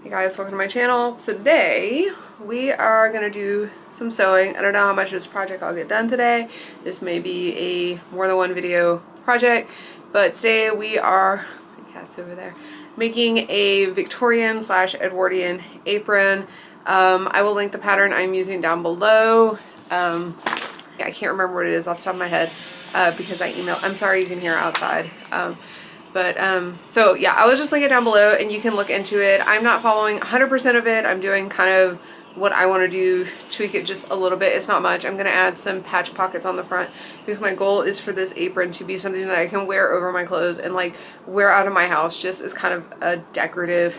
Hey guys, welcome to my channel. Today we are going to do some sewing. I don't know how much of this project I'll get done today. This may be a more than one video project, but today we are, my cat's over there, making a Victorian / Edwardian apron. I will link the pattern I'm using down below. I can't remember what it is off the top of my head because I emailed. I'm sorry you can hear outside. So yeah, I will just link it down below and you can look into it. I'm not following 100% of it. I'm doing kind of what I want to do, tweak it just a little bit. It's not much. I'm going to add some patch pockets on the front because my goal is for this apron to be something that I can wear over my clothes and like wear out of my house just as kind of a decorative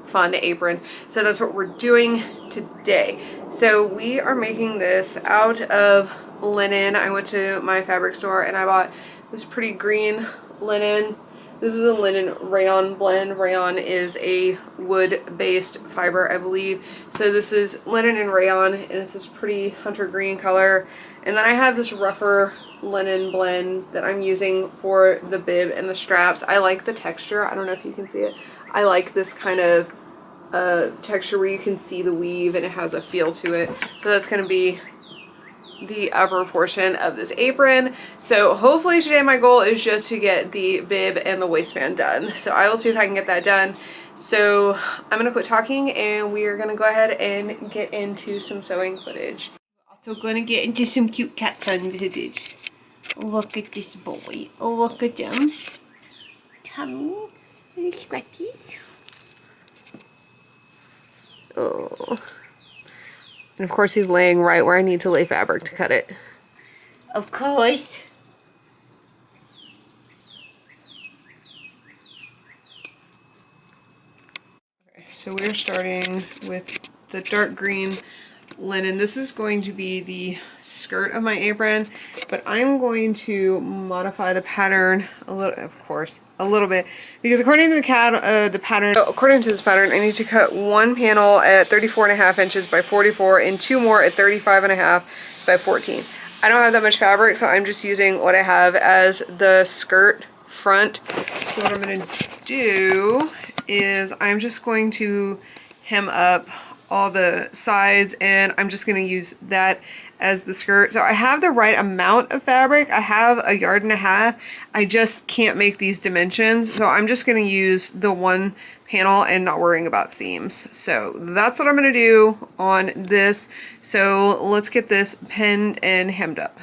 fun apron. So that's what we're doing today. So we are making this out of linen. I went to my fabric store and I bought this pretty green linen. This is a linen rayon blend. Rayon is a wood-based fiber, I believe. So this is linen and rayon, and it's this pretty hunter green color. And then I have this rougher linen blend that I'm using for the bib and the straps. I like the texture. I don't know if you can see it. I like this kind of texture where you can see the weave and it has a feel to it. So that's going to be the upper portion of this apron. So hopefully today my goal is just to get the bib and the waistband done. So I will see if I can get that done. So I'm gonna quit talking and we are gonna go ahead and get into some sewing footage. Also gonna get into some cute cat sun footage. Look at this boy. Look at them. Come here, scratchies. Oh. And of course he's laying right where I need to lay fabric to cut it. Of course. Okay, so we're starting with the dark green linen. This is going to be the skirt of my apron, but I'm going to modify the pattern a little, of course, a little bit, because according to the pattern, so according to this pattern, I need to cut one panel at 34.5 inches by 44 and two more at 35.5 by 14. I don't have that much fabric, so I'm just using what I have as the skirt front. So what I'm going to do is I'm just going to hem up all the sides and I'm just going to use that as the skirt. So I have the right amount of fabric. I have 1.5 yards. I just can't make these dimensions. So I'm just going to use the one panel and not worrying about seams. So that's what I'm going to do on this. So let's get this pinned and hemmed up.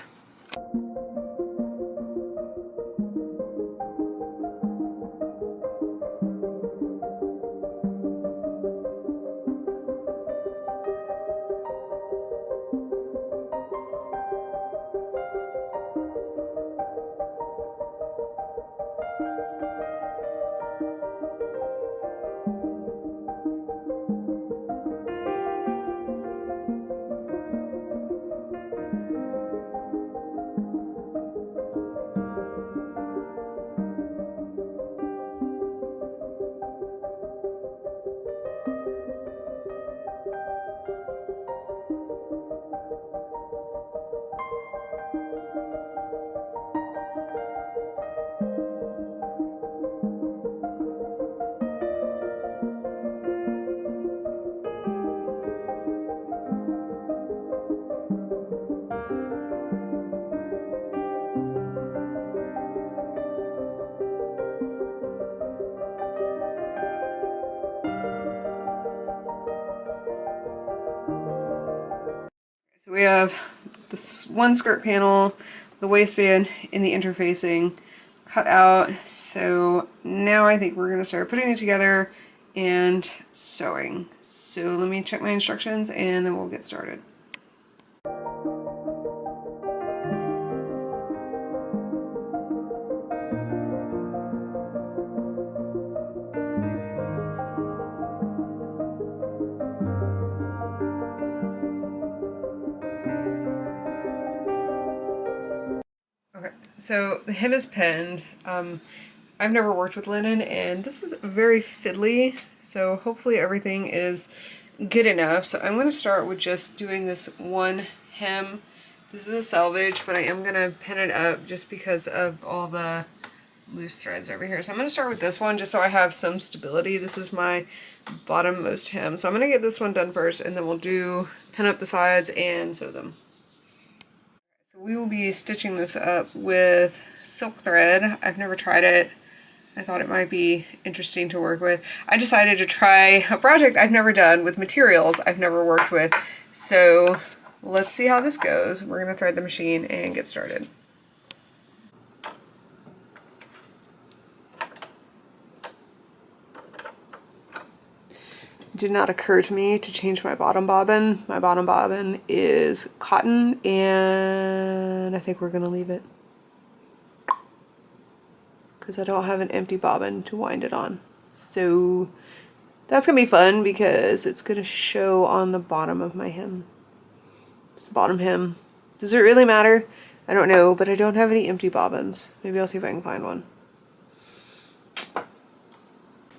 So we have this one skirt panel, the waistband, and the interfacing cut out. So now I think we're going to start putting it together and sewing. So let me check my instructions and then we'll get started. So the hem is pinned. I've never worked with linen and this was very fiddly, so hopefully everything is good enough. So I'm going to start with just doing this one hem. This is a selvage, but I am going to pin it up just because of all the loose threads over here. So I'm going to start with this one just so I have some stability. This is my bottommost hem. So I'm going to get this one done first, and then we'll pin up the sides and sew them. So we will be stitching this up with silk thread. I've never tried it. I thought it might be interesting to work with. I decided to try a project I've never done with materials I've never worked with. So let's see how this goes. We're going to thread the machine and get started. It did not occur to me to change my bottom bobbin. My bottom bobbin is cotton, and I think we're going to leave it, because I don't have an empty bobbin to wind it on. So that's gonna be fun because it's gonna show on the bottom of my hem. It's the bottom hem. Does it really matter? I don't know, but I don't have any empty bobbins. Maybe I'll see if I can find one.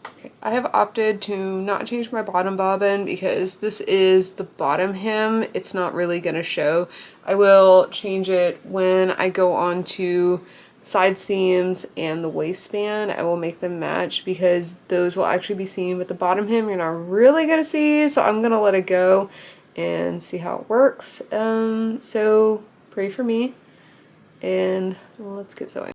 Okay, I have opted to not change my bottom bobbin because this is the bottom hem. It's not really gonna show. I will change it when I go on to side seams and the waistband. I will make them match because those will actually be seen, but the bottom hem you're not really gonna see, so I'm gonna let it go and see how it works. So pray for me, and let's get sewing.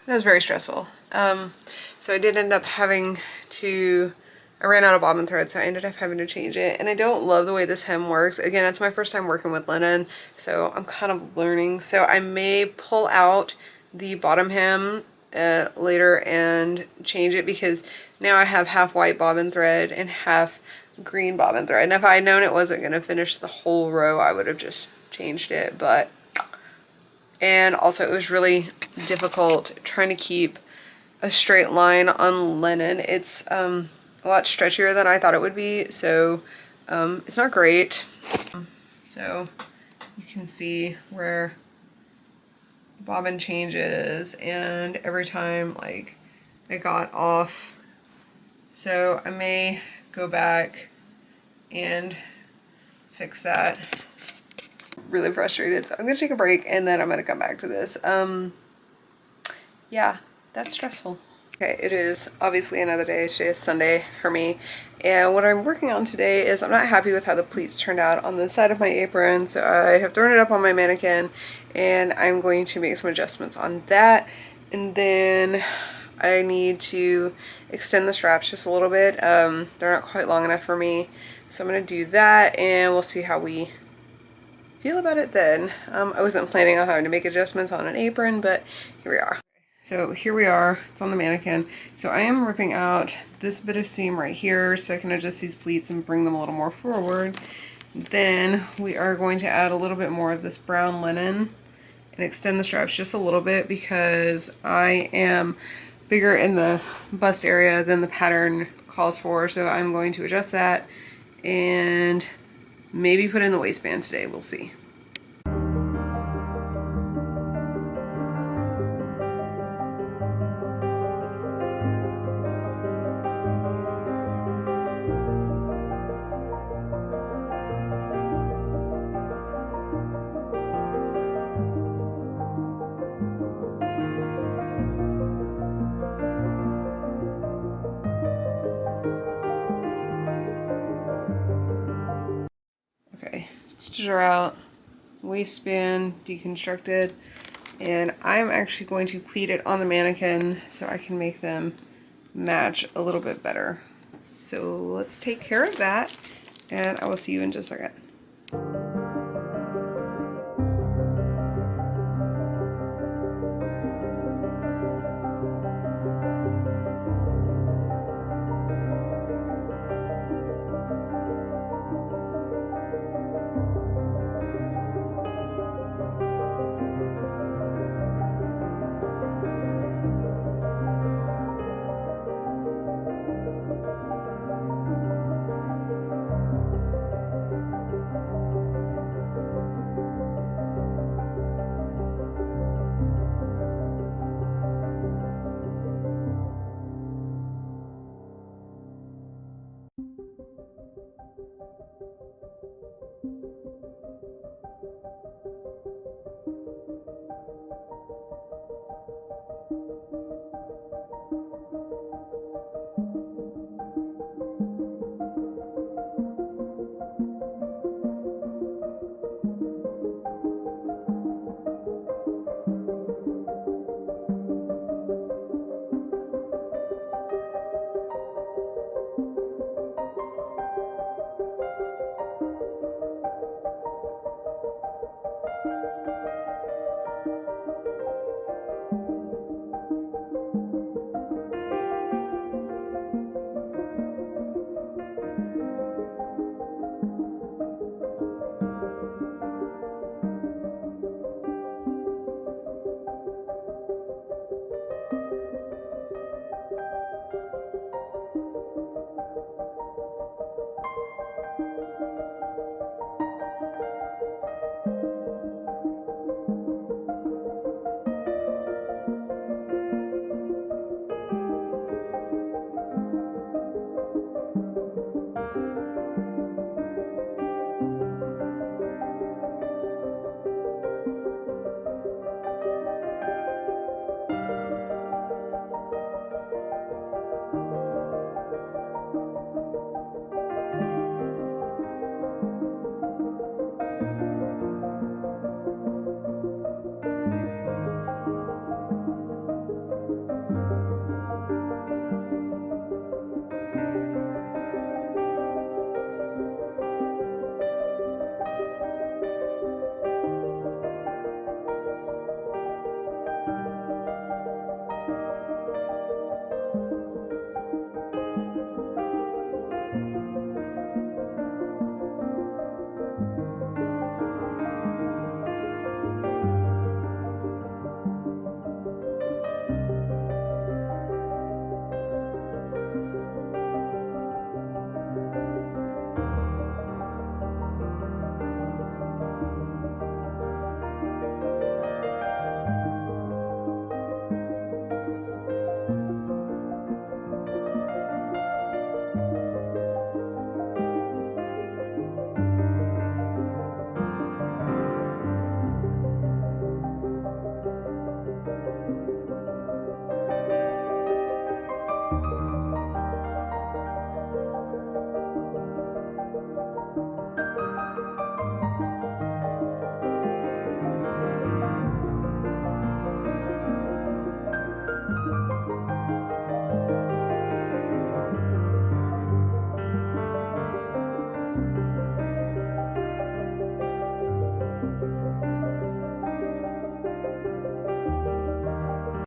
That was very stressful. So I did end up having to, I ran out of bobbin thread, so I ended up having to change it. And I don't love the way this hem works. Again, it's my first time working with linen, so I'm kind of learning. So I may pull out the bottom hem later and change it, because now I have half white bobbin thread and half green bobbin thread. And if I had known it wasn't going to finish the whole row, I would have just changed it. But, and also it was really difficult trying to keep a straight line on linen. It's a lot stretchier than I thought it would be, so it's not great. So you can see where the bobbin changes, and every time like I got off. So I may go back and fix that. Really frustrated, so I'm gonna take a break and then I'm gonna come back to this. Yeah, that's stressful. Okay, it is obviously another day. Today is Sunday for me, and what I'm working on today is, I'm not happy with how the pleats turned out on the side of my apron, so I have thrown it up on my mannequin and I'm going to make some adjustments on that. And then I need to extend the straps just a little bit. They're not quite long enough for me, so I'm gonna do that and we'll see how we feel about it then. I wasn't planning on having to make adjustments on an apron, but here we are. So here we are, it's on the mannequin. So I am ripping out this bit of seam right here so I can adjust these pleats and bring them a little more forward. Then we are going to add a little bit more of this brown linen and extend the straps just a little bit, because I am bigger in the bust area than the pattern calls for. So I'm going to adjust that and Maybe put in the waistband today, we'll see. Okay, stitches are out, waistband deconstructed, and I'm actually going to pleat it on the mannequin so I can make them match a little bit better. So let's take care of that, and I will see you in just a second.